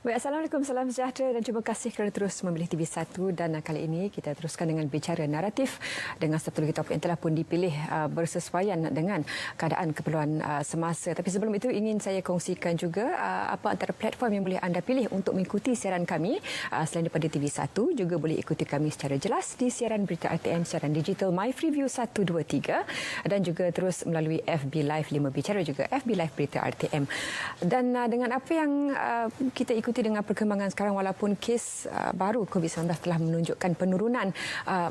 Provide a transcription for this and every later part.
Baik, Assalamualaikum, salam sejahtera dan terima kasih kerana terus memilih TV1 dan kali ini kita teruskan dengan bicara naratif dengan satu lagi topik yang telah pun dipilih bersesuaian dengan keadaan keperluan semasa. Tapi sebelum itu ingin saya kongsikan juga apa antara platform yang boleh anda pilih untuk mengikuti siaran kami selain daripada TV1 juga boleh ikuti kami secara jelas di siaran berita RTM, siaran digital My Freeview 123 dan juga terus melalui FB Live 5 Bicara juga FB Live berita RTM. Dan dengan apa yang kita ikuti dengan perkembangan sekarang walaupun kes baru COVID-19 telah menunjukkan penurunan,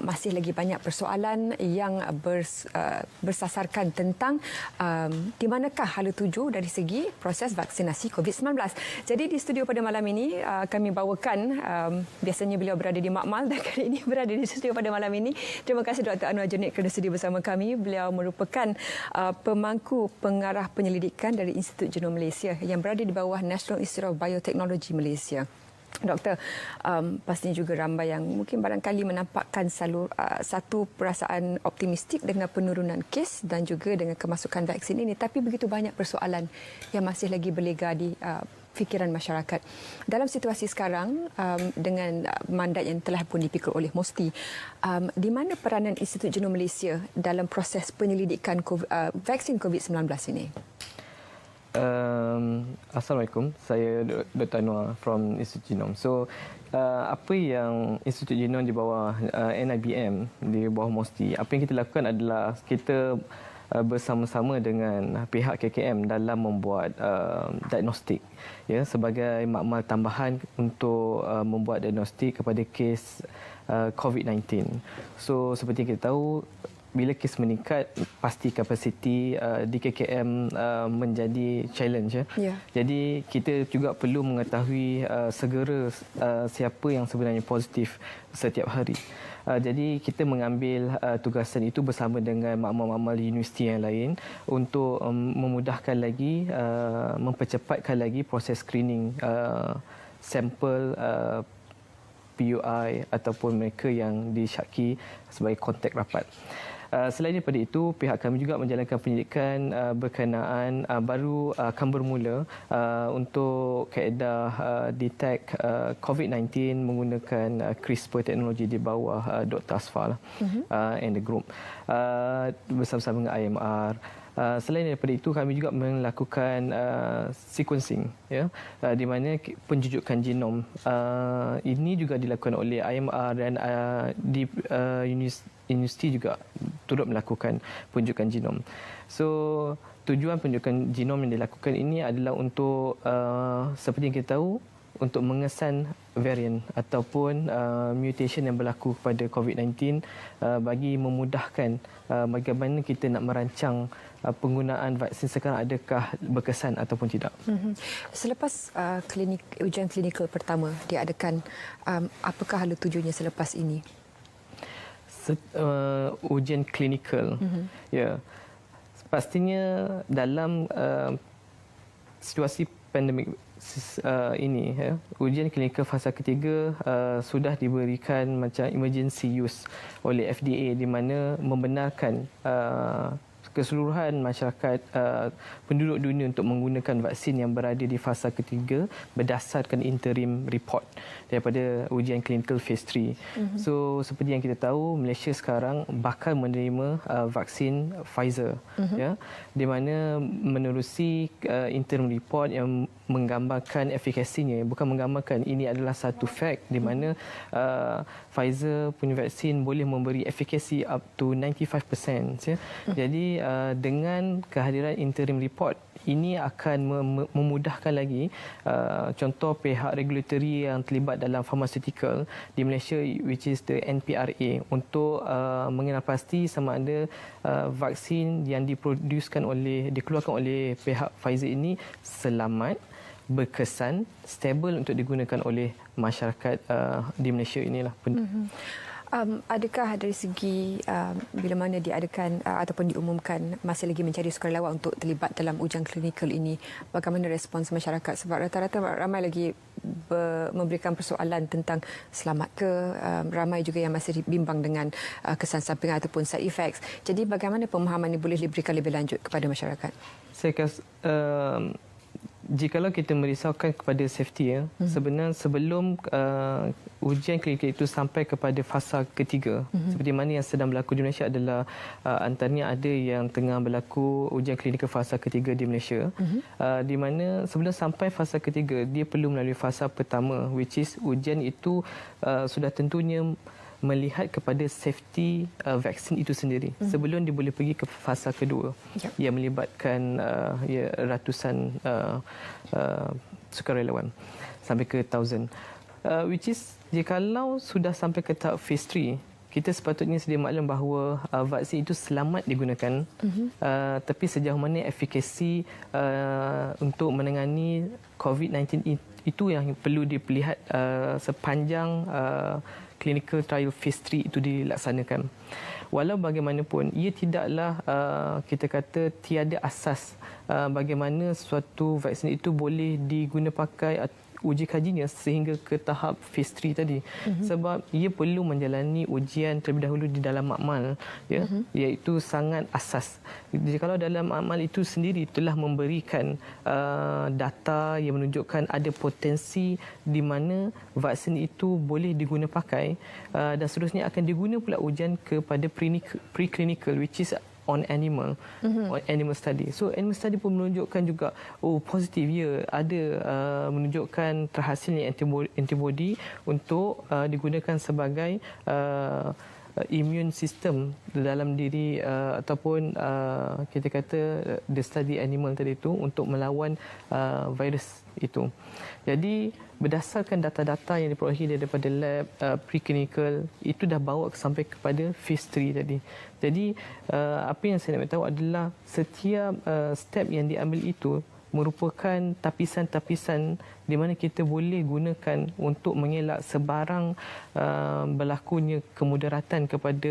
masih lagi banyak persoalan yang bersasarkan tentang di manakah hala tuju dari segi proses vaksinasi COVID-19. Jadi di studio pada malam ini kami bawakan, biasanya beliau berada di Makmal dan kali ini berada di studio pada malam ini. Terima kasih Dr. Anwar Junid kerana sudi bersama kami. Beliau merupakan pemangku pengarah penyelidikan dari Institut Genom Malaysia yang berada di bawah National Institute of Biotechnology Malaysia. Doktor, pastinya juga ramai yang mungkin barangkali menampakkan satu perasaan optimistik dengan penurunan kes dan juga dengan kemasukan vaksin ini. Tapi begitu banyak persoalan yang masih lagi berlega di fikiran masyarakat. Dalam situasi sekarang, dengan mandat yang telah pun dipikul oleh MOSTI, di mana peranan Institut Genom Malaysia dalam proses penyelidikan vaksin COVID-19 ini? Assalamualaikum, saya Dr. Anwar from Institut Genom. So, apa yang Institut Genom di bawah NIBM, di bawah MOSTI, apa yang kita lakukan adalah kita bersama-sama dengan pihak KKM dalam membuat diagnostik, ya, sebagai makmal tambahan untuk membuat diagnostik kepada kes COVID-19. So, seperti yang kita tahu, bila kes meningkat, pasti kapasiti di KKM menjadi challenge. Ya. Jadi kita juga perlu mengetahui segera siapa yang sebenarnya positif setiap hari. Jadi kita mengambil tugasan itu bersama dengan makmal-makmal universiti yang lain untuk memudahkan lagi, mempercepatkan lagi proses screening sampel PUI ataupun mereka yang disyaki sebagai kontak rapat. Selain daripada itu, pihak kami juga menjalankan penyelidikan berkenaan baru akan bermula untuk kaedah detect COVID-19 menggunakan CRISPR teknologi di bawah Dr. Asfar and the group bersama-sama dengan IMR. Selain daripada itu, kami juga melakukan sequencing, ya, di mana penjujukan genom ini juga dilakukan oleh IMR dan di universiti juga turut melakukan penjujukan genom. So, tujuan penjujukan genom yang dilakukan ini adalah untuk seperti yang kita tahu, untuk mengesan varian ataupun mutation yang berlaku pada COVID-19 bagi memudahkan bagaimana kita nak merancang penggunaan vaksin sekarang, adakah berkesan ataupun tidak. Selepas ujian klinikal pertama diadakan, apakah hala tujunya selepas ini? Ujian klinikal, ya, pastinya dalam situasi pandemik ini, ya, ujian klinikal fasa ketiga sudah diberikan macam emergency use oleh FDA, di mana membenarkan keseluruhan masyarakat penduduk dunia untuk menggunakan vaksin yang berada di fasa ketiga berdasarkan interim report daripada ujian klinikal phase 3. So, seperti yang kita tahu, Malaysia sekarang bakal menerima vaksin Pfizer, ya, di mana menerusi interim report yang menggambarkan efikasinya, bukan menggambarkan, ini adalah satu fact di mana Pfizer punya vaksin boleh memberi efikasi up to 95%, ya. Jadi dengan kehadiran interim report ini akan memudahkan lagi contoh pihak regulatory yang terlibat dalam pharmaceutical di Malaysia, which is the NPRA, untuk mengenal pasti sama ada vaksin yang dikeluarkan oleh pihak Pfizer ini selamat, berkesan, stable untuk digunakan oleh masyarakat di Malaysia inilah. Adakah dari segi bila mana diadakan ataupun diumumkan masih lagi mencari sukarelawan untuk terlibat dalam ujian klinikal ini, bagaimana respons masyarakat? Sebab rata-rata ramai lagi memberikan persoalan tentang selamat ke, ramai juga yang masih bimbang dengan kesan samping ataupun side effects. Jadi bagaimana pemahaman ini boleh diberikan lebih lanjut kepada masyarakat? Saya rasa jikalau kita merisaukan kepada safety ya, sebenarnya sebelum ujian klinikal itu sampai kepada fasa ketiga, seperti mana yang sedang berlaku di Malaysia adalah antaranya ada yang tengah berlaku ujian klinikal fasa ketiga di Malaysia, di mana sebelum sampai fasa ketiga dia perlu melalui fasa pertama, which is ujian itu sudah tentunya melihat kepada safety vaksin itu sendiri sebelum dia boleh pergi ke fasa kedua yang melibatkan ratusan sukarelawan sampai ke 1000, which is jikalau sudah sampai ke tahap phase 3, kita sepatutnya sedia maklum bahawa vaksin itu selamat digunakan, tapi sejauh mana efikasi untuk menangani COVID-19 itu yang perlu dilihat sepanjang clinical trial phase 3 itu dilaksanakan. Walau bagaimanapun, ia tidaklah kita kata tiada asas bagaimana suatu vaksin itu boleh diguna pakai uji kajinya sehingga ke tahap phase 3 tadi. Sebab ia perlu menjalani ujian terlebih dahulu di dalam makmal, ya, iaitu sangat asas. Jikalau dalam makmal itu sendiri telah memberikan data yang menunjukkan ada potensi di mana vaksin itu boleh diguna pakai, dan seterusnya akan diguna pula ujian kepada preclinical, which is on animal, on animal study. So animal study pun menunjukkan juga positif, ya, ada menunjukkan terhasilnya antibody untuk digunakan sebagai immune system dalam diri ataupun kita kata the study animal tadi itu untuk melawan virus itu. Jadi berdasarkan data-data yang diperolehi daripada lab preclinical itu dah bawa sampai kepada phase 3 tadi. Jadi apa yang saya nak tahu adalah setiap step yang diambil itu merupakan tapisan-tapisan di mana kita boleh gunakan untuk mengelak sebarang berlakunya kemudaratan kepada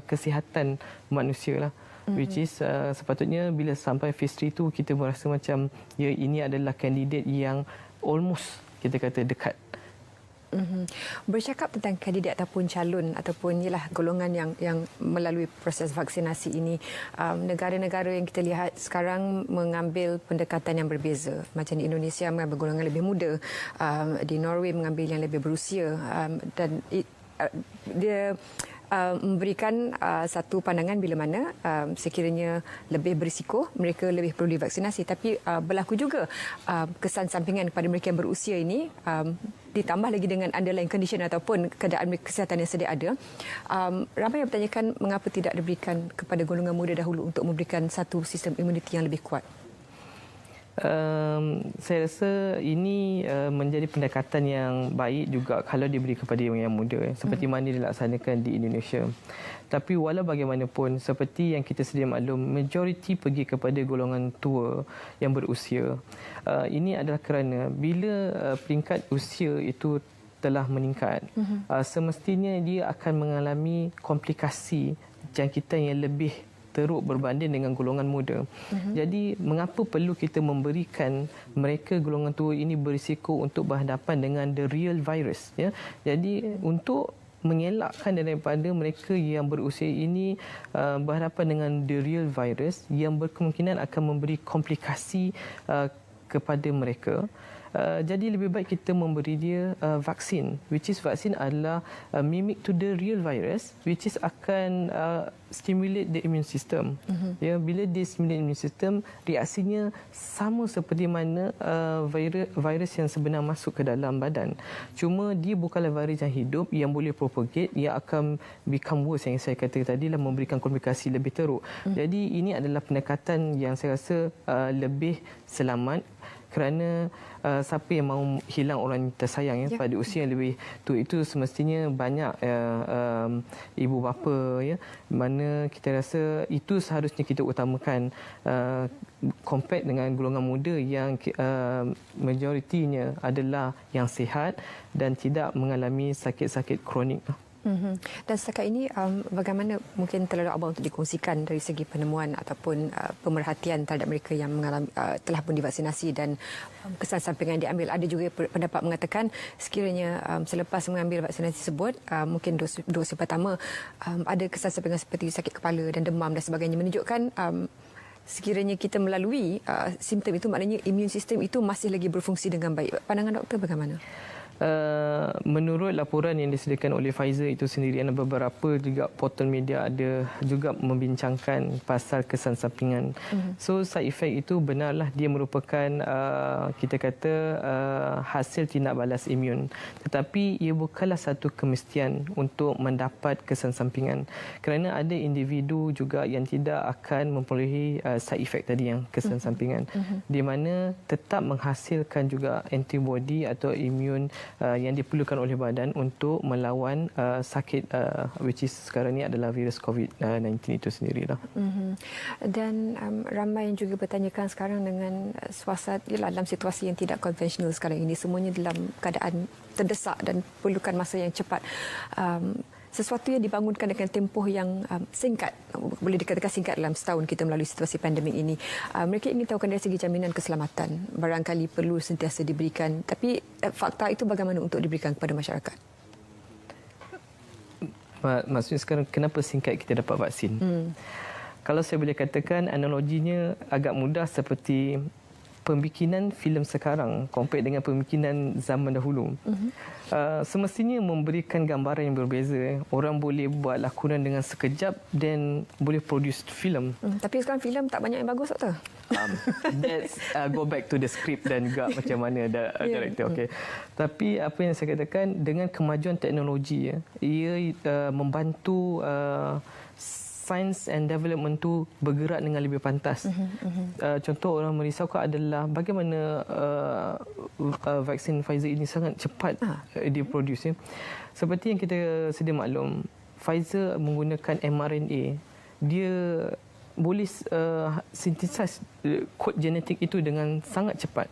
kesihatan manusia lah. Which is sepatutnya bila sampai phase 3 tu kita merasa macam ya ini adalah kandidat yang almost kita kata dekat. Bercakap tentang kandidat ataupun calon ataupun ialah golongan yang melalui proses vaksinasi ini, negara-negara yang kita lihat sekarang mengambil pendekatan yang berbeza. Macam di Indonesia mengambil golongan lebih muda, di Norway mengambil yang lebih berusia, dan dia memberikan satu pandangan bila mana sekiranya lebih berisiko mereka lebih perlu divaksinasi, tapi berlaku juga kesan sampingan kepada mereka yang berusia ini, ditambah lagi dengan underlying condition ataupun keadaan kesihatan yang sedia ada. Ramai yang bertanyakan mengapa tidak diberikan kepada golongan muda dahulu untuk memberikan satu sistem imuniti yang lebih kuat. Saya rasa ini menjadi pendekatan yang baik juga kalau diberi kepada yang muda, seperti mana dilaksanakan di Indonesia. Tapi walau bagaimanapun, seperti yang kita sedia maklum, majoriti pergi kepada golongan tua yang berusia. Ini adalah kerana bila peringkat usia itu telah meningkat, semestinya dia akan mengalami komplikasi jangkitan yang lebih teruk berbanding dengan golongan muda. Jadi mengapa perlu kita memberikan mereka golongan tua ini berisiko untuk berhadapan dengan the real virus, ya. Jadi untuk mengelakkan daripada mereka yang berusia ini berhadapan dengan the real virus yang berkemungkinan akan memberi komplikasi kepada mereka, jadi lebih baik kita memberi dia vaksin, which is vaksin adalah mimic to the real virus, which is akan stimulate the immune system. Ya, bila dia stimulate immune system, reaksinya sama seperti mana virus yang sebenar masuk ke dalam badan. Cuma dia bukanlah virus yang hidup yang boleh propagate, ia akan become worse, yang saya kata tadi lah, memberikan komplikasi lebih teruk. Jadi ini adalah pendekatan yang saya rasa lebih selamat, kerana siapa yang mahu hilang orang tersayang, ya, pada usia yang lebih tua itu semestinya banyak ibu bapa, ya, mana kita rasa itu seharusnya kita utamakan compare dengan golongan muda yang majoritinya adalah yang sihat dan tidak mengalami sakit-sakit kronik. Dan setakat ini, bagaimana mungkin terlalu abang untuk dikongsikan dari segi penemuan ataupun pemerhatian terhadap mereka yang mengalami, telah pun divaksinasi dan kesan sampingan yang diambil. Ada juga pendapat mengatakan sekiranya selepas mengambil vaksinasi tersebut, mungkin dosis pertama, ada kesan sampingan seperti sakit kepala dan demam dan sebagainya, menunjukkan sekiranya kita melalui simptom itu, maknanya imun sistem itu masih lagi berfungsi dengan baik. Pandangan doktor bagaimana? Menurut laporan yang disediakan oleh Pfizer itu sendiri, dan beberapa juga portal media ada juga membincangkan pasal kesan sampingan. So side effect itu benarlah dia merupakan kita kata hasil tindak balas imun, tetapi ia bukanlah satu kemestian untuk mendapat kesan sampingan, kerana ada individu juga yang tidak akan memperolehi side effect tadi yang kesan sampingan, di mana tetap menghasilkan juga antibody atau imun yang diperlukan oleh badan untuk melawan sakit which is sekarang ni adalah virus COVID-19 itu sendirilah. Dan ramai yang juga bertanyakan sekarang dengan suasana dalam situasi yang tidak konvensional sekarang ini, semuanya dalam keadaan terdesak dan perlukan masa yang cepat. Sesuatu yang dibangunkan dengan tempoh yang singkat, boleh dikatakan singkat dalam setahun kita melalui situasi pandemik ini. Mereka ingin tahu dari segi jaminan keselamatan, barangkali perlu sentiasa diberikan, tapi fakta itu bagaimana untuk diberikan kepada masyarakat? Maksudnya sekarang kenapa singkat kita dapat vaksin? Kalau saya boleh katakan, analoginya agak mudah seperti pembikinan filem sekarang compare dengan pembikinan zaman dahulu. Semestinya memberikan gambaran yang berbeza. Orang boleh buat lakonan dengan sekejap dan boleh produce filem. Tapi sekarang filem tak banyak yang bagus, doktor. Let's go back to the script dan juga macam mana director. Okay. Tapi apa yang saya katakan, dengan kemajuan teknologi, ia membantu science and development tu bergerak dengan lebih pantas. Contoh orang merisaukan adalah bagaimana vaksin Pfizer ini sangat cepat diproduce. Seperti yang kita sedia maklum, Pfizer menggunakan mRNA. Dia boleh synthesize kod genetik itu dengan sangat cepat.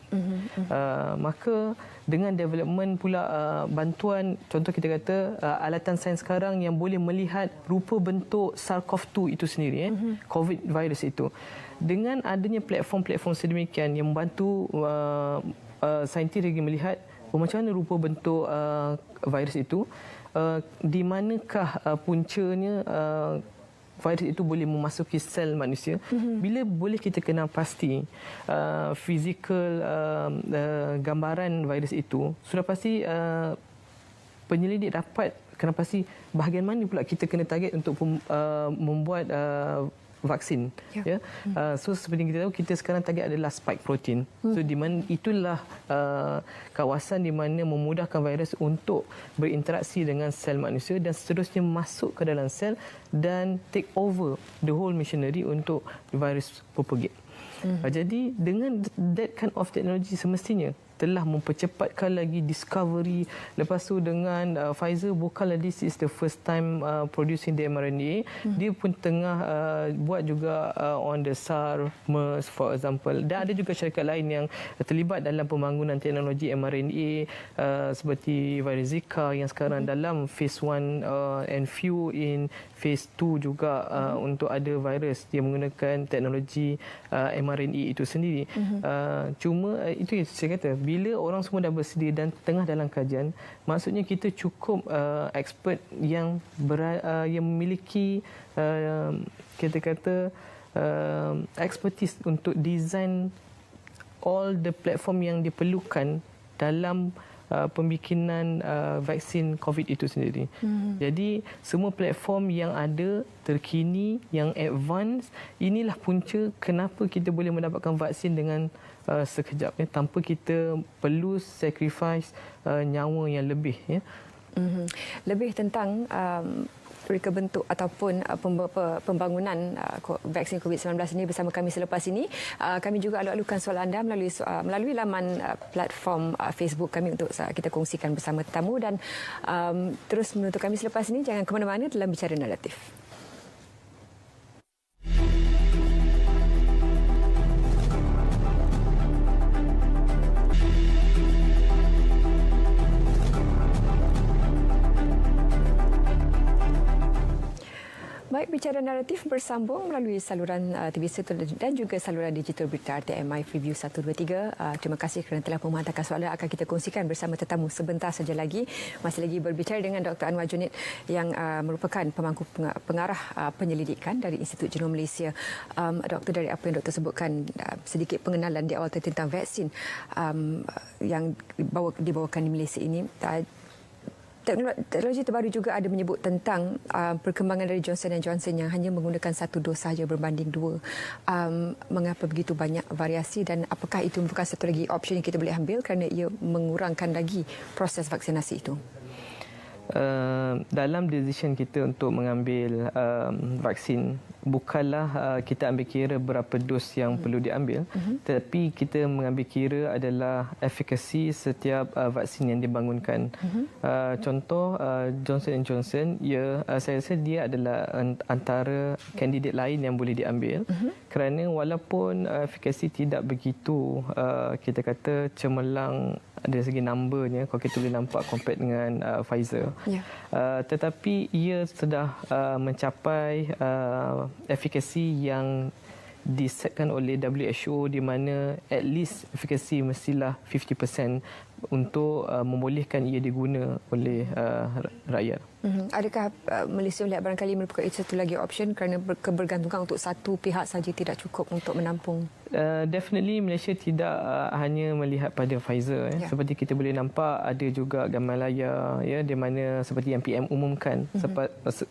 Maka dengan development pula bantuan, contoh kita kata alatan sains sekarang yang boleh melihat rupa bentuk SARS-CoV-2 itu sendiri, COVID virus itu. Dengan adanya platform-platform sedemikian yang membantu saintis lagi melihat macam mana rupa bentuk virus itu, di manakah puncanya virus itu boleh memasuki sel manusia. Bila boleh kita kenal pasti fizikal gambaran virus itu, sudah pasti penyelidik dapat kenal pasti bahagian mana pula kita kena target untuk membuat vaksin. So seperti kita tahu, kita sekarang target adalah spike protein. So di mana itulah kawasan di mana memudahkan virus untuk berinteraksi dengan sel manusia dan seterusnya masuk ke dalam sel dan take over the whole machinery untuk virus propagate. Jadi dengan that kind of technology semestinya telah mempercepatkan lagi discovery. Lepas tu dengan Pfizer, bukanlah this is the first time producing the mRNA. Dia pun tengah buat juga on the SARS, MERS for example. Dan ada juga syarikat lain yang terlibat dalam pembangunan teknologi mRNA seperti virus Zika yang sekarang dalam phase 1 and few in phase 2 juga untuk ada virus yang menggunakan teknologi mRNA itu sendiri. Cuma itu yang saya kata, bila orang semua dah bersedia dan tengah dalam kajian, maksudnya kita cukup expert yang memiliki kita kata expertise untuk design all the platform yang diperlukan dalam pembikinan vaksin COVID itu sendiri. Jadi semua platform yang ada, terkini, yang advance, inilah punca kenapa kita boleh mendapatkan vaksin dengan sekejap, tanpa kita perlu sacrifice nyawa yang lebih. Lebih tentang reka bentuk ataupun pembangunan vaksin COVID-19 ini bersama kami selepas ini. Kami juga alu-alukan soal anda melalui laman platform Facebook kami untuk kita kongsikan bersama tetamu, dan terus menuntut kami selepas ini. Jangan ke mana-mana dalam Bicara Naratif. Baik, Bicara Bicara Naratif bersambung melalui saluran TV1 dan juga saluran digital berita RTMI Freeview 123. Terima kasih kerana telah menghantarkan soalan. Akan kita kongsikan bersama tetamu sebentar saja lagi. Masih lagi berbicara dengan Dr. Anwar Junid yang merupakan pemangku pengarah penyelidikan dari Institut Genom Malaysia. Doktor, dari apa yang doktor sebutkan, sedikit pengenalan di awal tentang vaksin yang dibawakan di Malaysia ini. Teknologi terbaru juga ada menyebut tentang perkembangan dari Johnson & Johnson yang hanya menggunakan satu dos sahaja berbanding dua. Mengapa begitu banyak variasi dan apakah itu bukan satu lagi opsi yang kita boleh ambil kerana ia mengurangkan lagi proses vaksinasi itu? Dalam decision kita untuk mengambil vaksin, bukanlah kita ambil kira berapa dos yang perlu diambil, tetapi kita mengambil kira adalah efikasi setiap vaksin yang dibangunkan. Contoh Johnson & Johnson, saya rasa dia adalah antara kandidat lain yang boleh diambil, kerana walaupun efikasi tidak begitu kita kata cemerlang dari segi numbernya, kalau kita boleh nampak compare dengan Pfizer. Yeah. Tetapi ia sudah mencapai efikasi yang disetkan oleh WHO, di mana at least efikasi mestilah 50% untuk membolehkan ia diguna oleh rakyat. Adakah Malaysia melihat barangkali merupakan itu satu lagi option kerana kebergantungan untuk satu pihak saja tidak cukup untuk menampung? Definitely Malaysia tidak hanya melihat pada Pfizer. Seperti kita boleh nampak ada juga Gamalaya, di mana seperti yang PM umumkan.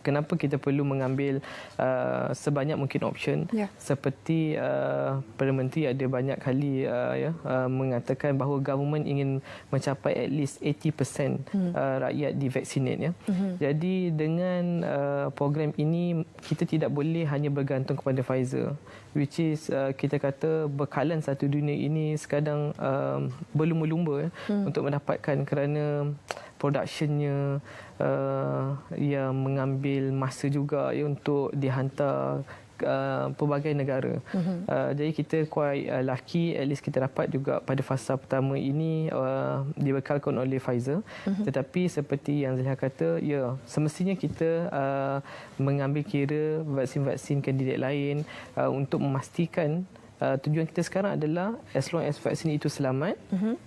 Kenapa kita perlu mengambil sebanyak mungkin option? Seperti Perdana Menteri ada banyak kali mengatakan bahawa government ingin mencapai at least 80% rakyat divaksinate. Jadi dengan program ini kita tidak boleh hanya bergantung kepada Pfizer, which is kita kata bekalan satu dunia ini sekadang berlumba-lumba untuk mendapatkan, kerana productionnya yang mengambil masa juga untuk dihantar pelbagai negara. Jadi kita quite lucky, at least kita dapat juga pada fasa pertama ini dibekalkan oleh Pfizer. Tetapi seperti yang Zaliha kata, semestinya kita mengambil kira vaksin-vaksin kandidat lain untuk memastikan tujuan kita sekarang adalah as long as vaksin itu selamat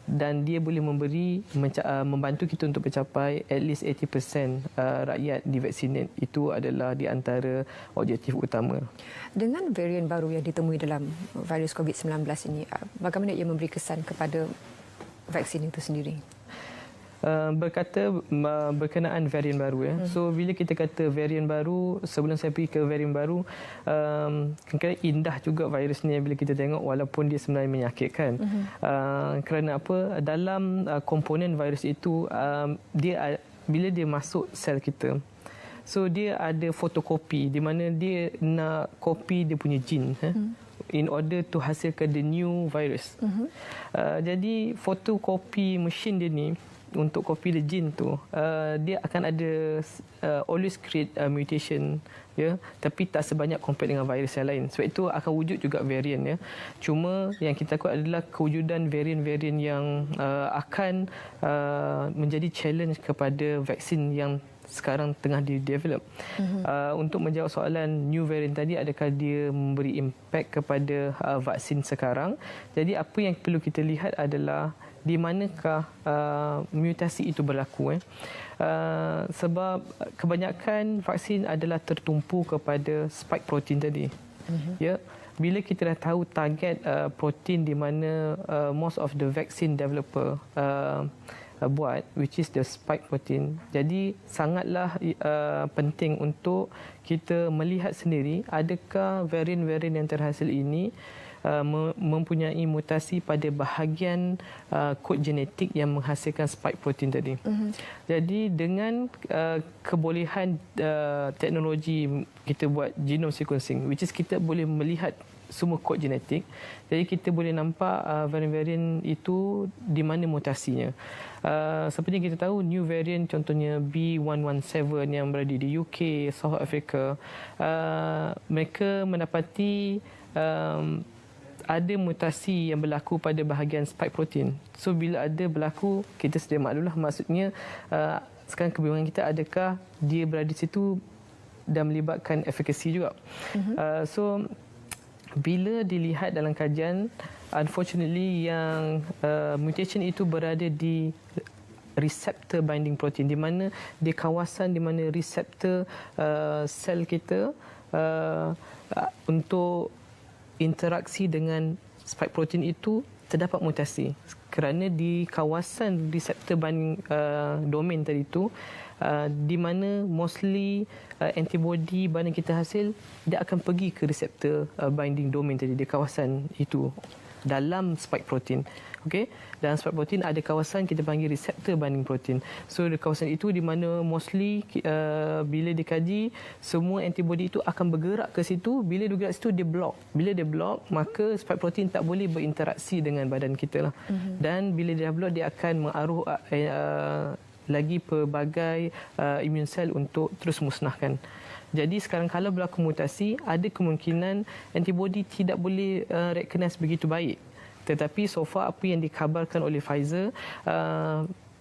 dan dia boleh membantu kita untuk mencapai at least 80% rakyat divaksinate. Itu adalah di antara objektif utama. Dengan varian baru yang ditemui dalam virus COVID-19 ini, bagaimana ia memberi kesan kepada vaksin itu sendiri? Berkenaan varian baru. So bila kita kata varian baru, sebelum saya pergi ke varian baru, kadang-kadang indah juga virus ni bila kita tengok, walaupun dia sebenarnya menyakitkan. Kerana apa? Dalam komponen virus itu, bila dia masuk sel kita, so dia ada fotokopi di mana dia nak kopi dia punya gene in order to hasilkan the new virus. Jadi fotokopi mesin dia ni, untuk copy the gene tu, dia akan ada always create mutation, tapi tak sebanyak compare dengan virus yang lain. Sebab itu akan wujud juga varian. Cuma yang kita takut adalah kewujudan varian-varian yang akan menjadi challenge kepada vaksin yang sekarang tengah di-develop. Untuk menjawab soalan new variant tadi, adakah dia memberi impact kepada vaksin sekarang? Jadi apa yang perlu kita lihat adalah di manakah mutasi itu berlaku. Sebab kebanyakan vaksin adalah tertumpu kepada spike protein tadi. Bila kita dah tahu target protein di mana most of the vaccine developer buat, which is the spike protein, jadi sangatlah penting untuk kita melihat sendiri adakah varian-varian yang terhasil ini mempunyai mutasi pada bahagian kod genetik yang menghasilkan spike protein tadi. Jadi dengan kebolehan teknologi kita buat genome sequencing, which is kita boleh melihat semua kod genetik, jadi kita boleh nampak varian-varian itu di mana mutasinya. Seperti yang kita tahu, new variant contohnya B117 yang berada di UK, South Africa, mereka mendapati ada mutasi yang berlaku pada bahagian spike protein. So bila ada berlaku, kita sedia maklumlah, maksudnya sekarang kebingungan kita, adakah dia berada di situ dan melibatkan efikasi juga. So bila dilihat dalam kajian, unfortunately yang mutation itu berada di receptor binding protein, di mana di kawasan di mana reseptor sel kita untuk interaksi dengan spike protein itu terdapat mutasi. Kerana di kawasan reseptor binding domain tadi itu, di mana mostly antibody mana kita hasil, dia akan pergi ke reseptor binding domain tadi di kawasan itu dalam spike protein. Okey, dalam spike protein ada kawasan kita panggil reseptor binding protein. So di kawasan itu di mana mostly bila dikaji, semua antibody itu akan bergerak ke situ. Bila dia bergerak situ, dia block. Bila dia block, maka spike protein tak boleh berinteraksi dengan badan kita lah. Dan bila dia block, dia akan mengaruh lagi pelbagai immune cell untuk terus musnahkan. Jadi sekarang kalau berlaku mutasi, ada kemungkinan antibody tidak boleh recognize begitu baik. Tetapi so far apa yang dikabarkan oleh Pfizer,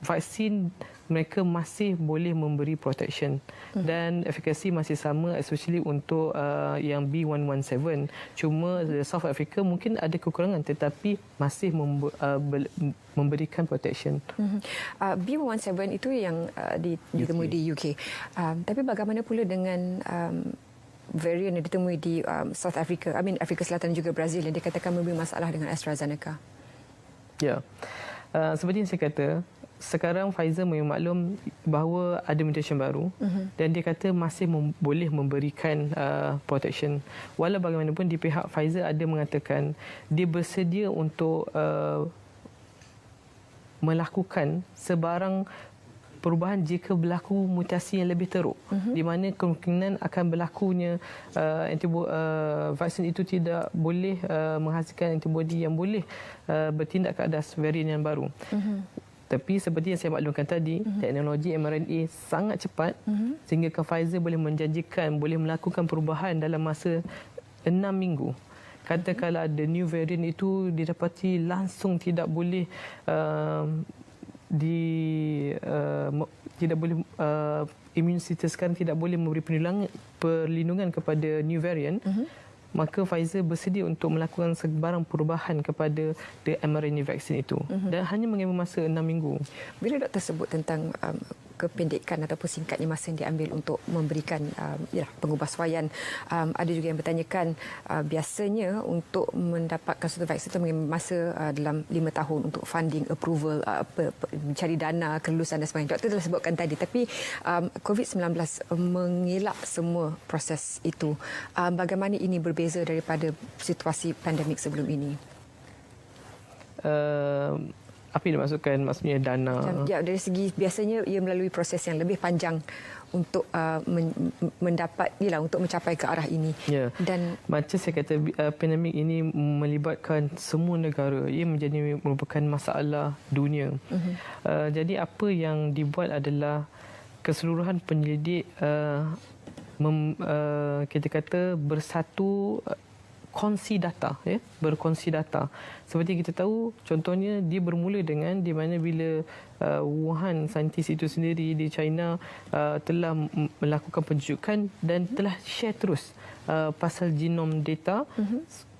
vaksin mereka masih boleh memberi protection dan efikasi masih sama, especially untuk yang B117. Cuma South Africa mungkin ada kekurangan tetapi masih memberikan protection. B117 itu yang ditemui di UK. Tapi bagaimana pula dengan varian yang ditemui di South Africa, Afrika Selatan dan juga Brazil yang dikatakan memberi masalah dengan AstraZeneca? Ya, seperti yang saya kata, sekarang Pfizer maklum bahawa ada mutation baru dan dia kata masih boleh memberikan protection. Walau bagaimanapun di pihak Pfizer ada mengatakan dia bersedia untuk melakukan sebarang perubahan jika berlaku mutasi yang lebih teruk, di mana kemungkinan akan berlakunya vaksin itu tidak boleh menghasilkan antibody yang boleh bertindak ke atas varian yang baru. Tapi seperti yang saya maklumkan tadi, teknologi mRNA sangat cepat sehingga Pfizer boleh menjanjikan boleh melakukan perubahan dalam masa 6 minggu. Katakanlah the new variant itu didapati langsung tidak boleh tidak boleh immune system sekarang tidak boleh memberi perlindungan kepada new variant, maka Pfizer bersedia untuk melakukan sebarang perubahan kepada the mRNA vaksin itu dan hanya mengambil masa 6 minggu. Bila doktor sebut tentang kependekan ataupun singkatnya masa yang diambil untuk memberikan pengubahsuaian, ada juga yang bertanyakan biasanya untuk mendapatkan satu vaksin itu mengambil masa dalam 5 tahun untuk funding, approval, mencari dana, kelulusan dan sebagainya. Doktor telah sebutkan tadi, tapi COVID-19 mengelak semua proses itu. Bagaimana ini berbeza daripada situasi pandemik sebelum ini? Apa yang dimaksudkan? Maksudnya dana? Ya, dari segi biasanya ia melalui proses yang lebih panjang untuk mendapat untuk mencapai ke arah ini. Ya. Dan macam saya kata, pandemik ini melibatkan semua negara. Ia merupakan masalah dunia. Jadi apa yang dibuat adalah keseluruhan penyelidik kita kata bersatu, kongsi data, berkongsi data. Seperti kita tahu, contohnya dia bermula dengan di mana bila Wuhan, saintis itu sendiri di China telah melakukan penunjukan dan telah share terus pasal genome data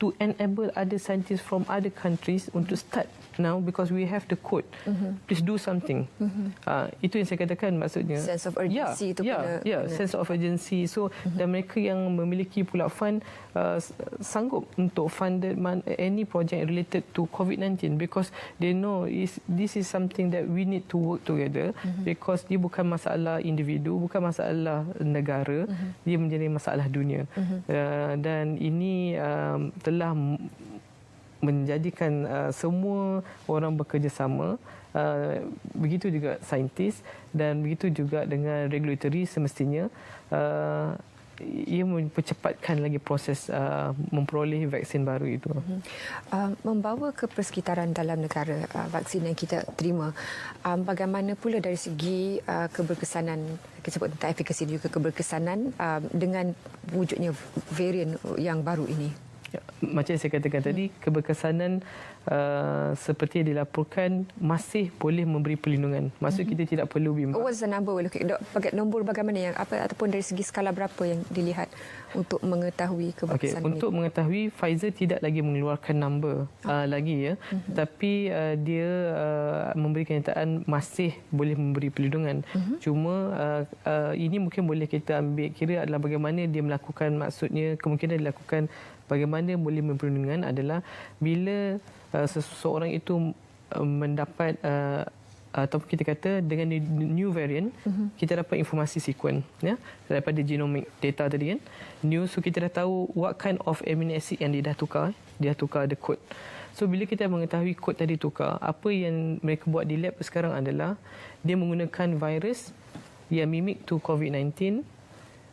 to enable other scientists from other countries untuk start now because we have the code. Please do something. Itu yang saya katakan, maksudnya sense of urgency itu sense of urgency. So dan mereka yang memiliki pula fund sanggup untuk fund any project related to COVID-19 because they know this is something that we need to work together because dia bukan masalah individu, bukan masalah negara, dia menjadi masalah dunia. Dan ini telah menjadikan semua orang bekerjasama, begitu juga saintis dan begitu juga dengan regulatory semestinya. Ia mempercepatkan lagi proses memperoleh vaksin baru itu. Membawa ke persekitaran dalam negara vaksin yang kita terima, bagaimana pula dari segi keberkesanan, kita sebut tentang efikasi juga keberkesanan dengan wujudnya varian yang baru ini? macam saya katakan tadi, keberkesanan seperti yang dilaporkan masih boleh memberi perlindungan. Maksud kita tidak perlu bimbang. What's the number? Nombor bagaimana yang apa ataupun dari segi skala berapa yang dilihat untuk mengetahui keberkesanan Untuk mengetahui, Pfizer tidak lagi mengeluarkan number lagi ya. Tapi dia memberi kenyataan masih boleh memberi perlindungan. Cuma ini mungkin boleh kita ambil kira adalah bagaimana dia melakukan, maksudnya kemungkinan dilakukan bagaimana boleh memberi perlindungan adalah bila seseorang itu mendapat ataupun kita kata dengan new variant, kita dapat informasi sekuen ya, daripada genomic data tadi kan. New, so kita dah tahu what kind of amino acid yang dia dah tukar the code. So bila kita mengetahui kod tadi tukar, apa yang mereka buat di lab sekarang adalah dia menggunakan virus yang mimik to COVID-19,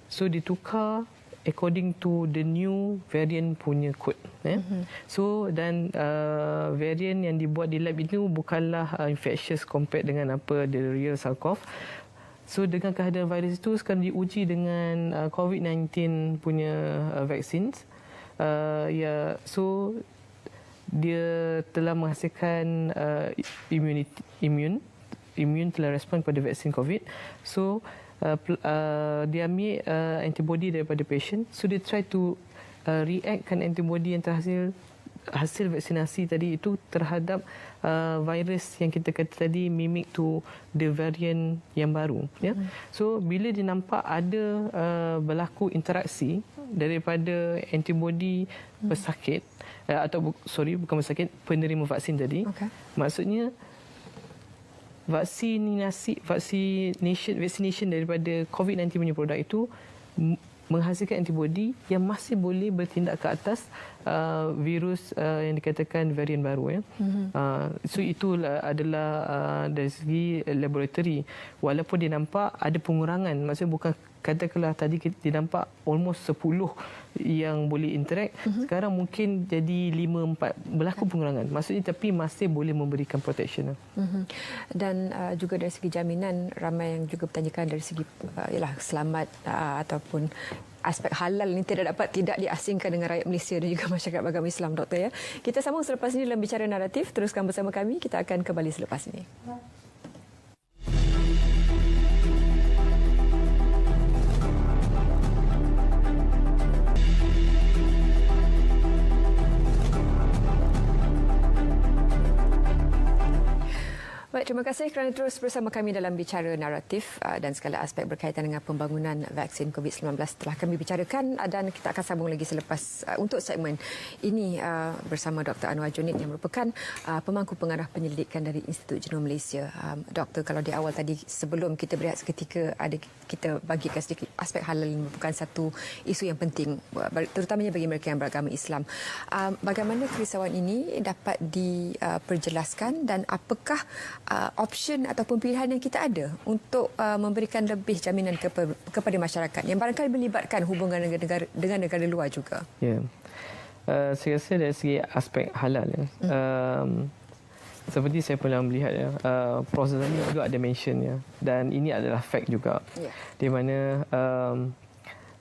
so ditukar according to the new variant punya code. So dan variant yang dibuat di lab itu bukanlah infectious compared dengan apa the real SARS-CoV. So dengan kehadiran virus itu sekarang diuji dengan COVID-19 punya vaccines. So dia telah menghasilkan imun telah respon kepada vaksin COVID. So dia ambil antibody daripada patient, so dia try to reactkan antibody yang hasil vaksinasi tadi itu terhadap virus yang kita kata tadi mimic to the variant yang baru ya. So bila dia nampak ada berlaku interaksi daripada antibody pesakit bukan pesakit, penerima vaksin tadi, maksudnya vaccination daripada COVID-19 punya produk itu menghasilkan antibody yang masih boleh bertindak ke atas virus yang dikatakan varian baru ya. So itulah adalah dari segi laboratory, walaupun dia nampak ada pengurangan, maksudnya bukan katakanlah tadi kita nampak almost 10 yang boleh interact, sekarang mungkin jadi 5-4, berlaku pengurangan. Maksudnya tapi masih boleh memberikan protection. Dan juga dari segi jaminan, ramai yang juga bertanyakan dari segi selamat ataupun aspek halal ini tidak diasingkan dengan rakyat Malaysia dan juga masyarakat beragama Islam, Doktor ya. Kita sambung selepas ini dalam Bicara Naratif. Teruskan bersama kami, kita akan kembali selepas ini. Baik, terima kasih kerana terus bersama kami dalam Bicara Naratif dan segala aspek berkaitan dengan pembangunan vaksin COVID-19 telah kami bicarakan dan kita akan sambung lagi selepas untuk segmen ini bersama Dr. Anwar Junid yang merupakan pemangku pengarah penyelidikan dari Institut Genom Malaysia. Doktor, kalau di awal tadi sebelum kita berehat seketika kita bagikan sedikit aspek halal ini merupakan satu isu yang penting terutamanya bagi mereka yang beragama Islam. Bagaimana kerisauan ini dapat diperjelaskan dan apakah option ataupun pilihan yang kita ada untuk memberikan lebih jaminan kepada masyarakat yang barangkali melibatkan hubungan dengan negara luar juga? Ya, saya rasa dari segi aspek halal seperti saya pernah melihat proses ini juga ada mention dan ini adalah fact juga di mana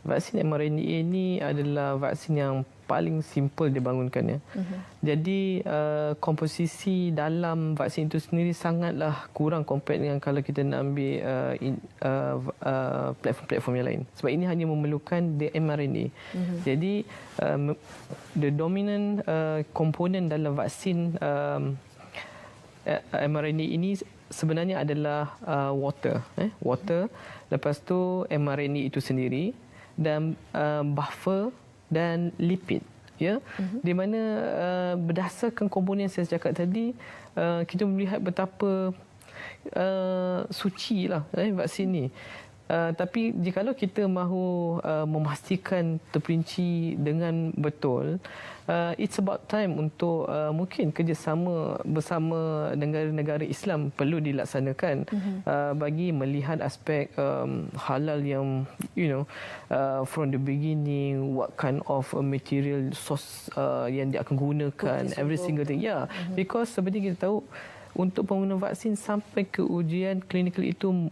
vaksin mRNA ini adalah vaksin yang paling simple dibangunkan Jadi komposisi dalam vaksin itu sendiri sangatlah kurang compare dengan kalau kita nak ambil platform-platform yang lain. Sebab ini hanya memerlukan the mRNA. Jadi the dominant komponen dalam vaksin mRNA ini sebenarnya adalah water. Lepas tu mRNA itu sendiri dan buffer dan lipid di mana berdasarkan komponen yang saya cakap tadi kita melihat betapa sucilah vaksin ni. Tapi jikalau kita mahu memastikan terperinci dengan betul, it's about time untuk mungkin kerjasama bersama negara-negara Islam perlu dilaksanakan bagi melihat aspek halal yang from the beginning, what kind of material source yang dia akan gunakan, every single thing. Because seperti kita tahu, untuk penggunaan vaksin sampai ke ujian klinikal itu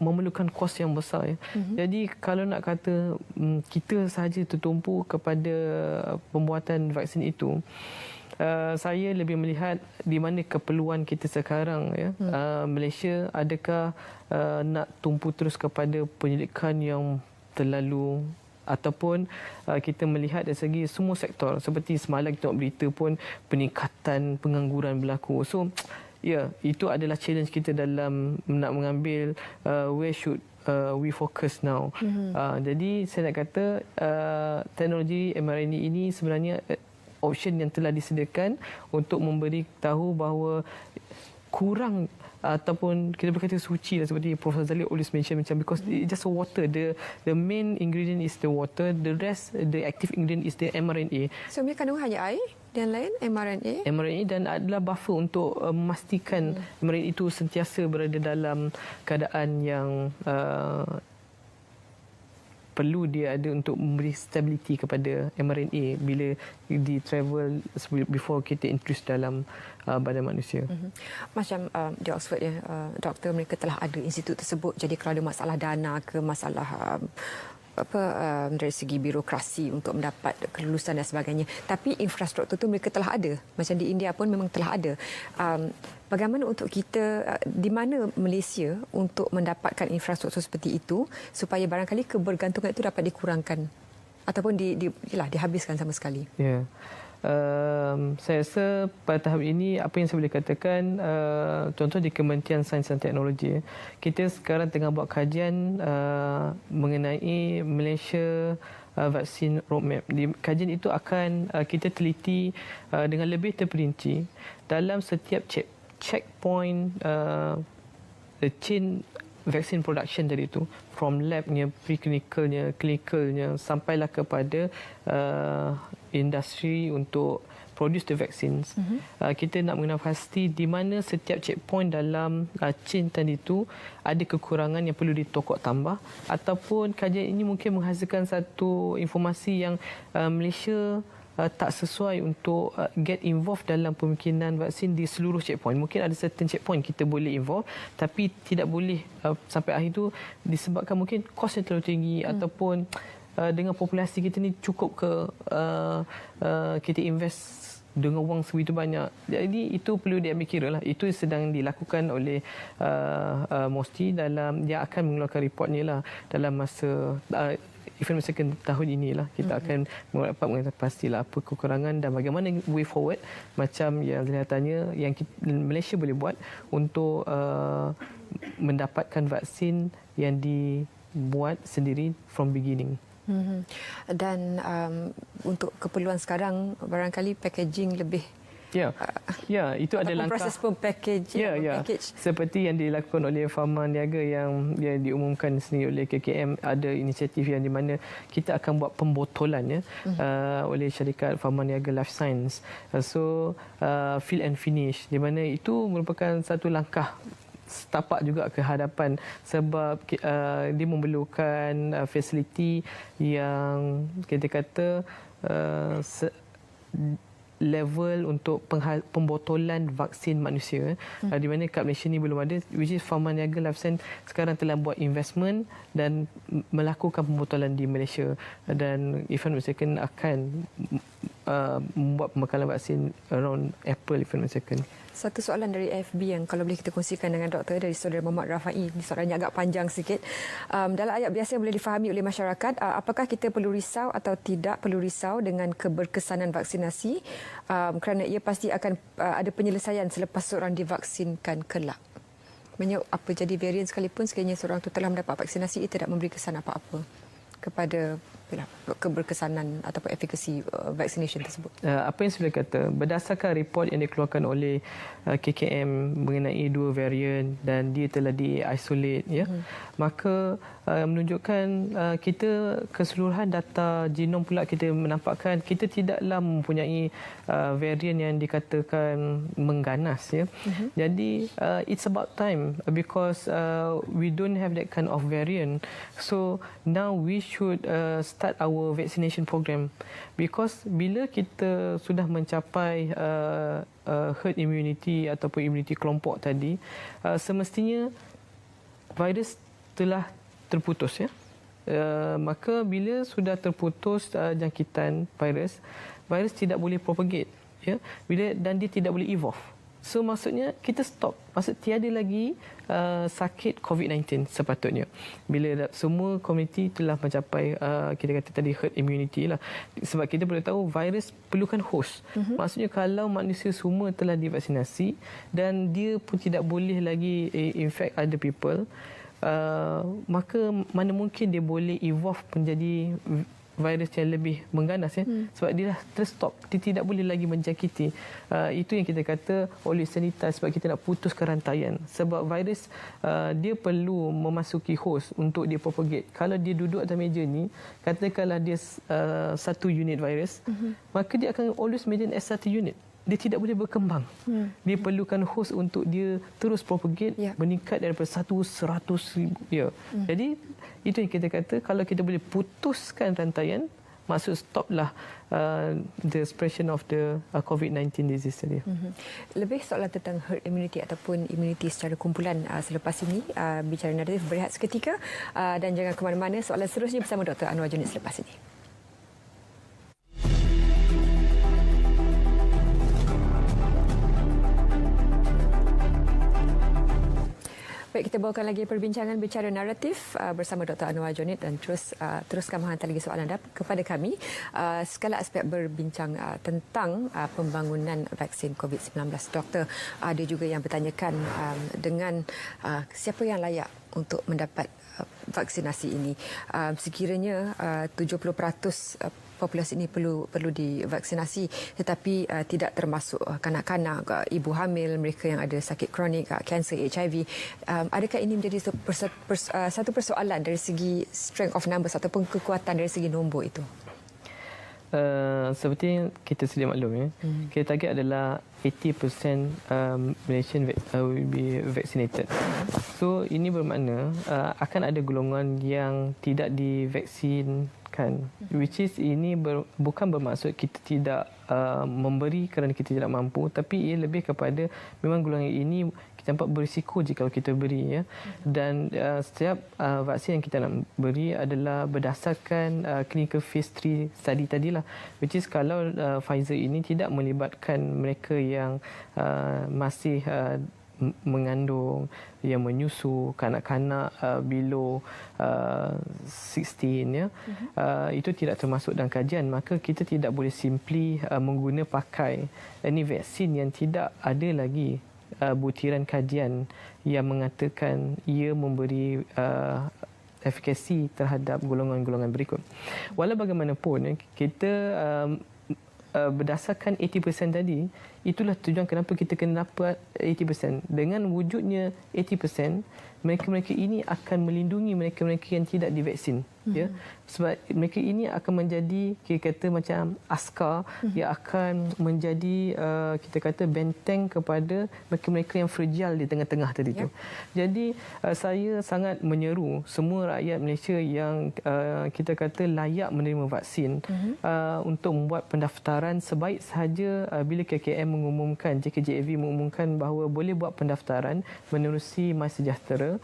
memerlukan kos yang besar. Ya. Jadi kalau nak kata kita sahaja tertumpu kepada pembuatan vaksin itu, saya lebih melihat di mana keperluan kita sekarang. Ya. Malaysia adakah nak tumpu terus kepada penyelidikan yang terlalu, ataupun kita melihat dari segi semua sektor, seperti semalam kita tengok berita pun peningkatan pengangguran berlaku. So ya, itu adalah challenge kita dalam nak mengambil where should we focus now. Jadi saya nak kata teknologi mRNA ini sebenarnya option yang telah disediakan untuk memberi tahu bahawa kurang ataupun kita berkata suci lah, seperti Prof. Zali always mention, macam because it's just water, the main ingredient is the water, the rest, the active ingredient is the mRNA. So dia kandungan hanya air dan lain mRNA dan adalah buffer untuk memastikan mRNA itu sentiasa berada dalam keadaan yang perlu dia ada untuk memberi stability kepada mRNA bila di travel before kita introduce dalam badan manusia. Macam di Oxford ya, doktor mereka telah ada institut tersebut. Jadi kalau ada masalah dana ke masalah dari segi birokrasi untuk mendapat kelulusan dan sebagainya. Tapi infrastruktur itu mereka telah ada. Macam di India pun memang telah ada. Bagaimana untuk kita, di mana Malaysia untuk mendapatkan infrastruktur seperti itu supaya barangkali kebergantungan itu dapat dikurangkan ataupun dihabiskan sama sekali? Ya. Saya rasa pada tahap ini apa yang saya boleh katakan, contoh di Kementerian Sains dan Teknologi, kita sekarang tengah buat kajian mengenai Malaysia vaksin roadmap. Di kajian itu akan kita teliti dengan lebih terperinci dalam setiap checkpoint the chain vaksin production dari itu, from labnya, preclinicalnya, clinicalnya, sampailah kepada industri untuk produce the vaccines. Kita nak mengenal pasti di mana setiap checkpoint dalam chain tadi itu ada kekurangan yang perlu ditokok tambah, ataupun kajian ini mungkin menghasilkan satu informasi yang Malaysia tak sesuai untuk get involved dalam pembikinan vaksin di seluruh checkpoint. Mungkin ada certain checkpoint kita boleh involve, tapi tidak boleh sampai akhir itu disebabkan mungkin kos yang terlalu tinggi ataupun dengan populasi kita ni cukup ke kita invest dengan wang sebegitu banyak. Jadi itu perlu diambil kira lah. Itu sedang dilakukan oleh MOSTI dalam, dia akan mengeluarkan reportnya lah dalam masa second tahun inilah. Kita akan dapat mengetahui pastilah apa kekurangan dan bagaimana way forward, macam yang kelihatannya yang Malaysia boleh buat untuk mendapatkan vaksin yang dibuat sendiri from beginning. Dan untuk keperluan sekarang barangkali packaging lebih. Ya, itu ada langkah proses packaging. Package. Seperti yang dilakukan oleh Pharma Niaga yang diumumkan sendiri oleh KKM, ada inisiatif yang di mana kita akan buat pembotolan oleh syarikat Pharma Niaga Life Science. So fill and finish, di mana itu merupakan satu langkah setapak juga ke hadapan, sebab dia memerlukan fasiliti yang kita kata level untuk pembotolan vaksin manusia, di mana kat Malaysia ni belum ada, which is Pharma Niaga Life Science sekarang telah buat investment dan melakukan pembotolan di Malaysia, dan if I'm not mistaken akan membuat pembekalan vaksin around April if I'm not mistaken. Satu soalan dari FB yang kalau boleh kita kongsikan dengan doktor, dari saudara Muhammad Rafai. Ini soalannya agak panjang sikit. Dalam ayat biasa yang boleh difahami oleh masyarakat, apakah kita perlu risau atau tidak perlu risau dengan keberkesanan vaksinasi, kerana ia pasti akan ada penyelesaian selepas seorang divaksinkan kelak. Maksudnya apa jadi varian sekalipun, sekiranya seorang itu telah mendapat vaksinasi, ia tidak memberi kesan apa-apa kepada keberkesanan ataupun efikasi vaccination tersebut. Apa yang saya boleh kata, berdasarkan report yang dikeluarkan oleh KKM mengenai 2 varian dan dia telah di-isolate, maka menunjukkan kita keseluruhan data genom pula kita menampakkan kita tidaklah mempunyai varian yang dikatakan mengganas. Jadi it's about time, because we don't have that kind of variant. So now we should start our vaccination program, because bila kita sudah mencapai herd immunity ataupun immunity kelompok tadi, semestinya virus telah terputus ya. Maka bila sudah terputus jangkitan virus tidak boleh propagate ya. Dan dia tidak boleh evolve. So maksudnya kita stop. Maksud tiada lagi sakit COVID-19 sepatutnya. Bila semua komuniti telah mencapai kita kata tadi herd immunity lah. Sebab kita boleh tahu virus perlukan host. Maksudnya kalau manusia semua telah divaksinasi dan dia pun tidak boleh lagi infect other people, maka mana mungkin dia boleh evolve menjadi virus yang lebih mengganas ya. Sebab dia dah terstop, dia tidak boleh lagi menjangkiti. Itu yang kita kata always sanitize, sebab kita nak putuskan rantaian. Sebab virus dia perlu memasuki host untuk dia propagate. Kalau dia duduk atas meja ni, katakanlah dia satu unit virus, maka dia akan always maintain as satu unit. Dia tidak boleh berkembang. Dia perlukan host untuk dia terus propagate, meningkat daripada 100,000 ya. Jadi itu yang kita kata, kalau kita boleh putuskan rantaian, maksud stoplah the spreading of the COVID-19 disease tadi. Lebih soalan tentang herd immunity ataupun immunity secara kumpulan selepas ini, bicara naratif berehat seketika dan jangan ke mana-mana. Soalan seterusnya bersama Dr. Anwar Johnit selepas ini. Baik, kita bawakan lagi perbincangan bicara naratif bersama Dr. Anwar Johnit dan teruskan menghantar lagi soalan anda kepada kami. Segala aspek berbincang tentang pembangunan vaksin COVID-19. Doktor, ada juga yang bertanyakan dengan siapa yang layak untuk mendapat vaksinasi ini. Sekiranya 70% populasi ini perlu divaksinasi, tetapi tidak termasuk kanak-kanak, ibu hamil, mereka yang ada sakit kronik, kanser, HIV. Adakah ini menjadi satu persoalan dari segi strength of numbers ataupun kekuatan dari segi nombor itu? Seperti yang kita sedia maklum ya, kita target adalah 80% Malaysian will be vaccinated. So ini bermakna akan ada golongan yang tidak divaksinkan, which is ini bukan bermaksud kita tidak memberi kerana kita tidak mampu, tapi ia lebih kepada memang golongan ini kita nampak berisiko jika kita beri ya. Dan setiap vaksin yang kita nak beri adalah berdasarkan clinical phase 3 study tadilah, which is kalau Pfizer ini tidak melibatkan mereka yang masih mengandung, yang menyusu, kanak-kanak below 16 ya. Itu tidak termasuk dalam kajian, maka kita tidak boleh simply mengguna pakai ini vaksin yang tidak ada lagi butiran kajian yang mengatakan ia memberi efikasi terhadap golongan-golongan berikut. Walau bagaimanapun, kita berdasarkan 80% tadi, itulah tujuan kenapa kita kena dapat 80%. Dengan wujudnya 80%, mereka-mereka ini akan melindungi mereka-mereka yang tidak divaksin. Ya, sebab mereka ini akan menjadi, kita kata macam askar yang akan menjadi kita kata benteng kepada mereka-mereka yang fragile di tengah-tengah tadi tu. Jadi saya sangat menyeru semua rakyat Malaysia yang kita kata layak menerima vaksin untuk membuat pendaftaran sebaik sahaja bila KKM mengumumkan, JKJAV mengumumkan bahawa boleh buat pendaftaran menerusi MySejahtera,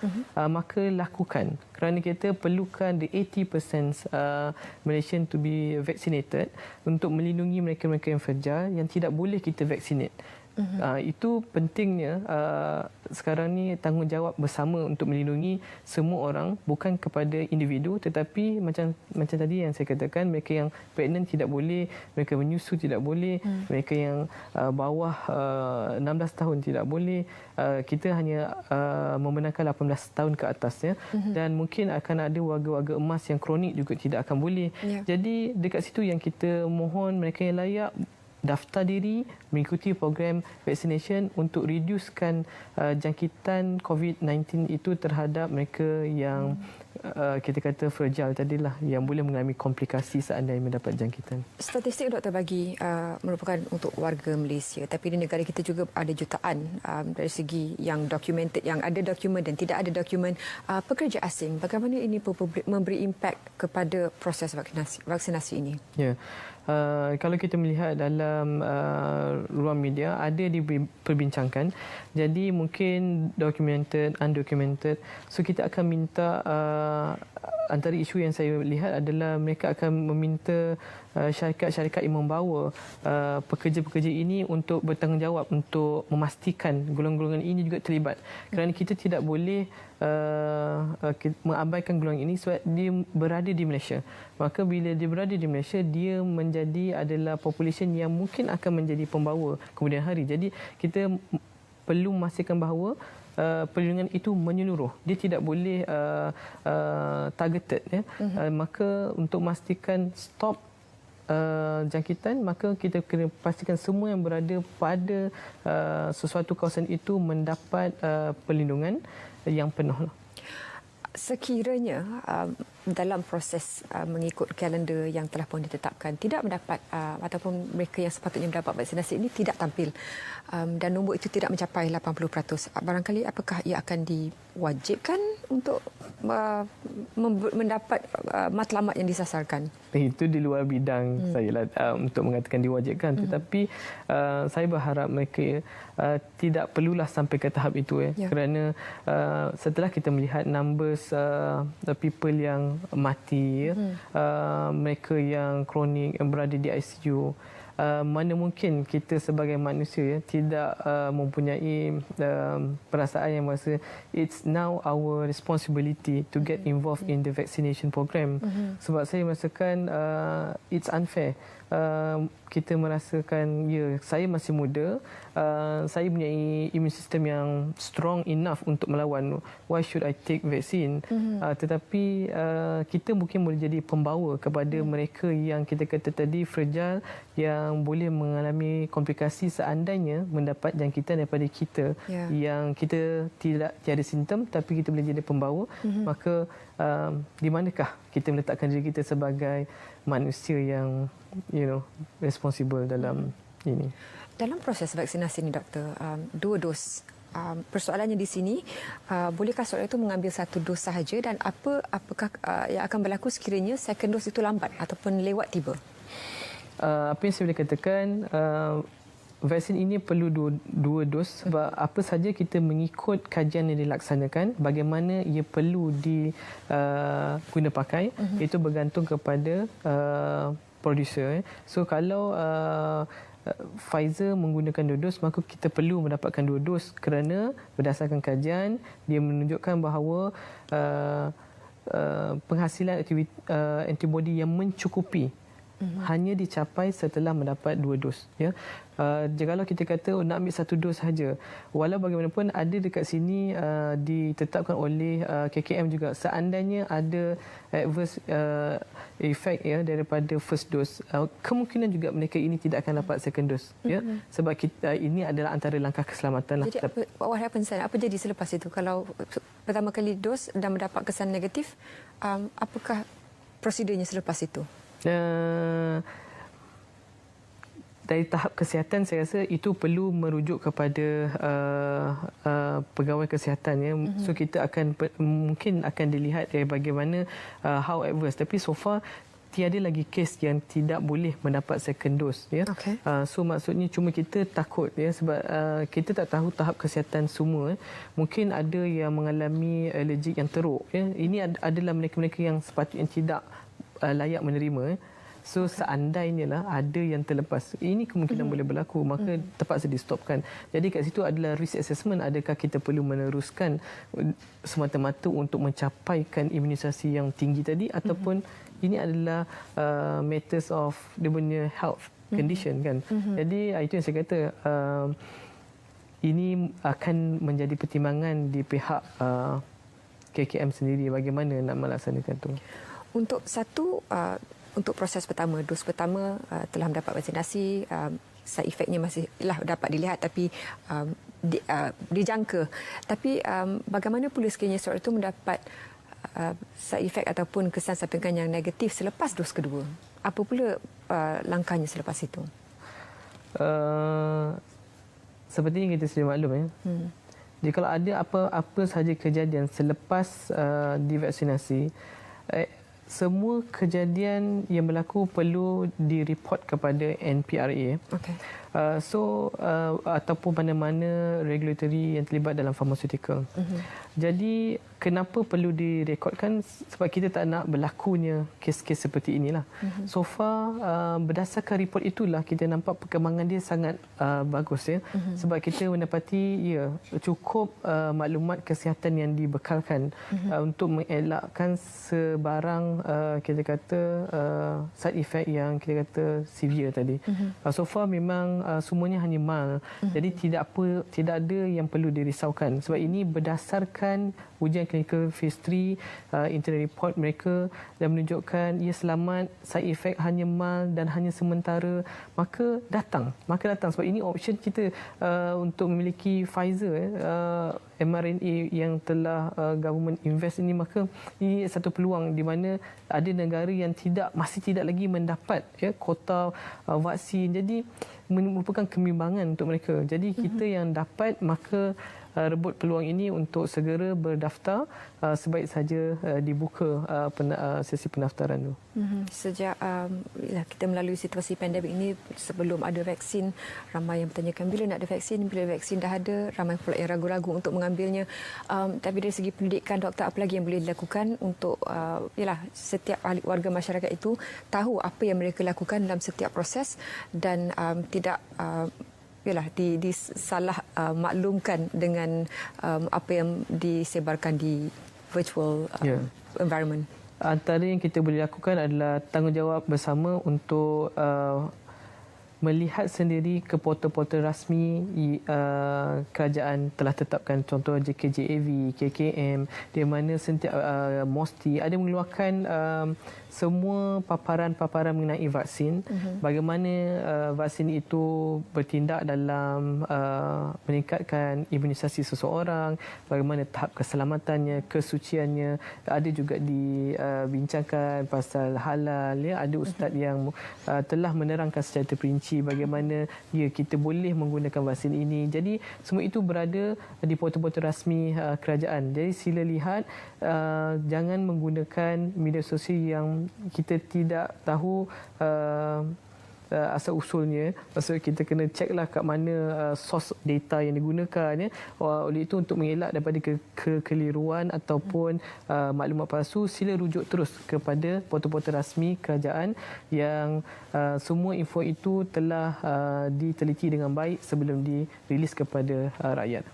maka lakukan. Kerana kita perlukan the 80% Malaysian to be vaccinated untuk melindungi mereka-mereka yang fragile yang tidak boleh kita vaccinate. Itu pentingnya sekarang ni tanggungjawab bersama untuk melindungi semua orang, bukan kepada individu, tetapi macam tadi yang saya katakan, mereka yang pregnant tidak boleh, mereka menyusu tidak boleh, mereka yang bawah 16 tahun tidak boleh. Kita hanya membenarkan 18 tahun ke atas ya. Dan mungkin akan ada warga-warga emas yang kronik juga tidak akan boleh. Jadi dekat situ yang kita mohon mereka yang layak daftar diri, mengikuti program vaccination untuk reducekan jangkitan COVID-19 itu terhadap mereka yang kita kata fragile tadilah, yang boleh mengalami komplikasi seandainya mendapat jangkitan. Statistik doktor bagi merupakan untuk warga Malaysia, tapi di negara kita juga ada jutaan dari segi yang documented, yang ada dokumen dan tidak ada dokumen, pekerja asing. Bagaimana ini memberi impak kepada proses vaksinasi ini? Ya. kalau kita melihat dalam ruang media ada diperbincangkan, jadi mungkin documented, undocumented. So kita akan minta antara isu yang saya lihat adalah mereka akan meminta syarikat-syarikat yang membawa pekerja-pekerja ini untuk bertanggungjawab untuk memastikan golongan-golongan ini juga terlibat. Kerana kita tidak boleh mengabaikan golongan ini sebab dia berada di Malaysia. Maka bila dia berada di Malaysia, dia adalah population yang mungkin akan menjadi pembawa kemudian hari. Jadi kita perlu memastikan bahawa perlindungan itu menyeluruh. Dia tidak boleh targeted. Ya. Maka untuk memastikan stop jangkitan, maka kita kena pastikan semua yang berada pada sesuatu kawasan itu mendapat perlindungan yang penuh. Sekiranya dalam proses mengikut kalender yang telah pun ditetapkan tidak mendapat ataupun mereka yang sepatutnya mendapat vaksinasi ini tidak tampil dan nombor itu tidak mencapai 80%, barangkali apakah ia akan diwajibkan untuk mendapat matlamat yang disasarkan? Itu di luar bidang saya lah untuk mengatakan diwajibkan. Tetapi saya berharap mereka tidak perlulah sampai ke tahap itu. Kerana setelah kita melihat numbers people yang mati, mereka yang kronik yang berada di ICU, mana mungkin kita sebagai manusia tidak mempunyai perasaan yang merasa it's now our responsibility to get involved in the vaccination program. Sebab saya merasakan it's unfair. Kita merasakan saya masih muda, saya punya immune system yang strong enough untuk melawan, why should I take vaccine? Tetapi kita mungkin boleh jadi pembawa kepada mereka yang kita kata tadi fragile, yang boleh mengalami komplikasi seandainya mendapat jangkitan daripada kita yang kita tiada simptom tapi kita boleh jadi pembawa. Maka di manakah kita meletakkan diri kita sebagai manusia yang responsible dalam ini? Dalam proses vaksinasi ini, doktor, 2 dos. Persoalannya di sini, bolehkah seorang itu mengambil 1 dos sahaja dan apakah yang akan berlaku sekiranya second dos itu lambat ataupun lewat tiba? Apa yang saya boleh katakan, vaksin ini perlu 2 dos sebab apa saja kita mengikut kajian yang dilaksanakan, bagaimana ia perlu diguna pakai, itu bergantung kepada producer. So kalau Pfizer menggunakan 2 dos, maka kita perlu mendapatkan 2 dos kerana berdasarkan kajian dia menunjukkan bahawa penghasilan antibody yang mencukupi hanya dicapai setelah mendapat 2 dos. Ya. Jikalau kita kata nak ambil 1 dos sahaja, walau bagaimanapun ada dekat sini ditetapkan oleh KKM juga, seandainya ada adverse effect daripada first dose, kemungkinan juga mereka ini tidak akan dapat second dose. Ya. Sebab ini adalah antara langkah keselamatan. Jadi what happens then? Apa jadi selepas itu? Kalau pertama kali dos dan mendapat kesan negatif, apakah prosedurnya selepas itu? Dari tahap kesihatan, saya rasa itu perlu merujuk kepada pegawai kesihatan. Ya. So kita mungkin akan dilihat bagaimana how adverse. Tapi so far tiada lagi kes yang tidak boleh mendapat second dose. Ya. Okay. So maksudnya cuma kita takut sebab kita tak tahu tahap kesihatan semua. Mungkin ada yang mengalami alergik yang teruk. Ya. Ini adalah mereka-mereka yang sepatutnya tidak layak menerima. So seandainya lah ada yang terlepas, ini kemungkinan boleh berlaku, maka terpaksa di-stopkan. Jadi kat situ adalah risk assessment, adakah kita perlu meneruskan semata-mata untuk mencapaikan imunisasi yang tinggi tadi, ataupun ini adalah matters of dia punya health condition kan. Jadi itu yang saya kata, ini akan menjadi pertimbangan di pihak KKM sendiri bagaimana nak melaksanakan itu. Untuk proses pertama, dos pertama telah mendapat vaksinasi, side effect-nya masihlah dapat dilihat tapi dijangka. Tapi bagaimana pula sekiranya seorang itu mendapat side effect ataupun kesan sampingan yang negatif selepas dos kedua? Apa pula langkahnya selepas itu? Seperti yang kita sudah maklum jadi kalau ada apa sahaja kejadian selepas divaksinasi, semua kejadian yang berlaku perlu direport kepada NPRA. Okey. Ataupun mana-mana regulatory yang terlibat dalam pharmaceutical. Jadi kenapa perlu direkodkan? Sebab kita tak nak berlakunya kes-kes seperti inilah. So far berdasarkan report itulah kita nampak perkembangan dia sangat bagus ya. Sebab kita mendapati cukup maklumat kesihatan yang dibekalkan untuk mengelakkan sebarang kita kata side effect yang kita kata severe tadi. So far memang semuanya hanya mild. Jadi tidak ada yang perlu dirisaukan sebab ini berdasarkan ujian klinikal phase 3 internal report mereka dan menunjukkan ia selamat, side effect hanya mild dan hanya sementara, maka datang sebab ini option kita untuk memiliki Pfizer mRNA yang telah government invest ini, maka ini satu peluang di mana ada negara yang masih tidak lagi mendapat kota vaksin. Jadi merupakan kebimbangan untuk mereka. Jadi kita yang dapat maka rebut peluang ini untuk segera berdaftar, sebaik saja dibuka sesi pendaftaran itu. Sejak kita melalui situasi pandemik ini, sebelum ada vaksin, ramai yang bertanyakan bila nak ada vaksin, bila vaksin dah ada, ramai pula yang ragu-ragu untuk mengambilnya. Tapi dari segi pendidikan, doktor, apa lagi yang boleh dilakukan untuk setiap ahli warga masyarakat itu tahu apa yang mereka lakukan dalam setiap proses dan tidak disalah maklumkan dengan apa yang disebarkan di virtual environment. Antara yang kita boleh lakukan adalah tanggungjawab bersama untuk melihat sendiri ke portal-portal rasmi kerajaan telah tetapkan, contoh JKJAV, KKM, di mana sentiap MOSTI ada mengeluarkan semua paparan-paparan mengenai vaksin, bagaimana vaksin itu bertindak dalam meningkatkan imunisasi seseorang, bagaimana tahap keselamatannya, kesuciannya, ada juga dibincangkan pasal halal, ada ustaz yang telah menerangkan secara terperinci bagaimana kita boleh menggunakan vaksin ini. Jadi semua itu berada di portal-portal rasmi kerajaan. Jadi sila lihat, jangan menggunakan media sosial yang kita tidak tahu asal usulnya. Maksudnya kita kena ceklah kat mana source data yang digunakan oleh itu untuk mengelak daripada kekeliruan ataupun maklumat palsu, sila rujuk terus kepada portal-portal rasmi kerajaan yang semua info itu telah diteliti dengan baik sebelum dirilis kepada rakyat.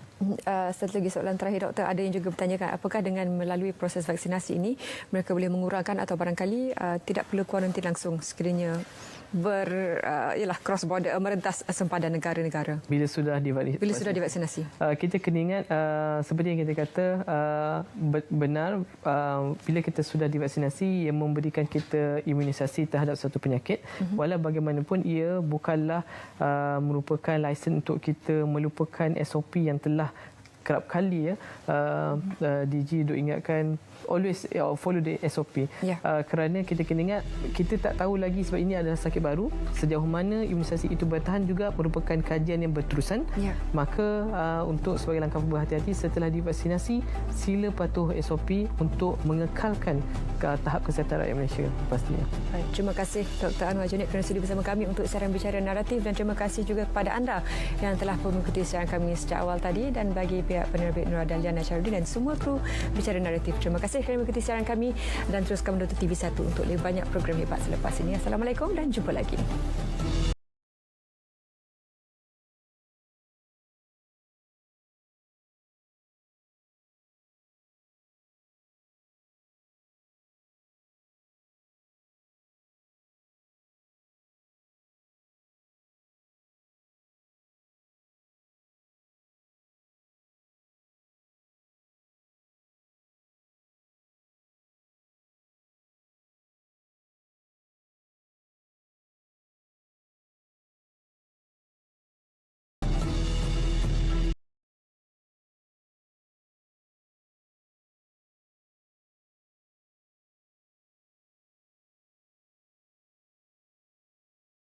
Satu lagi soalan terakhir, doktor. Ada yang juga bertanyakan apakah dengan melalui proses vaksinasi ini mereka boleh mengurangkan atau barangkali tidak perlu kuarantin langsung sekiranya cross border, merentas sempadan negara-negara bila sudah divaksinasi. Kita kena ingat seperti yang kita kata, benar bila kita sudah divaksinasi ia memberikan kita imunisasi terhadap satu penyakit. Walau bagaimanapun ia bukanlah merupakan lesen untuk kita melupakan SOP yang telah kerap kali DG duk ingatkan always follow the SOP. Kerana kita kena ingat, kita tak tahu lagi sebab ini adalah sakit baru, sejauh mana imunisasi itu bertahan juga merupakan kajian yang berterusan. Maka untuk sebagai langkah berhati-hati setelah divaksinasi, sila patuh SOP untuk mengekalkan tahap kesihatan rakyat Malaysia pastinya. Baik, terima kasih Dr. Anwar Junid kerana sudi bersama kami untuk siaran bicara naratif, dan terima kasih juga kepada anda yang telah mengikuti siaran kami sejak awal tadi, dan bagi pihak penerbit Nur Dalian Nasharuddin dan semua kru bicara naratif, terima kasih kerana mengikuti siaran kami dan teruskan menonton TV1 untuk lebih banyak program hebat selepas ini. Assalamualaikum dan jumpa lagi.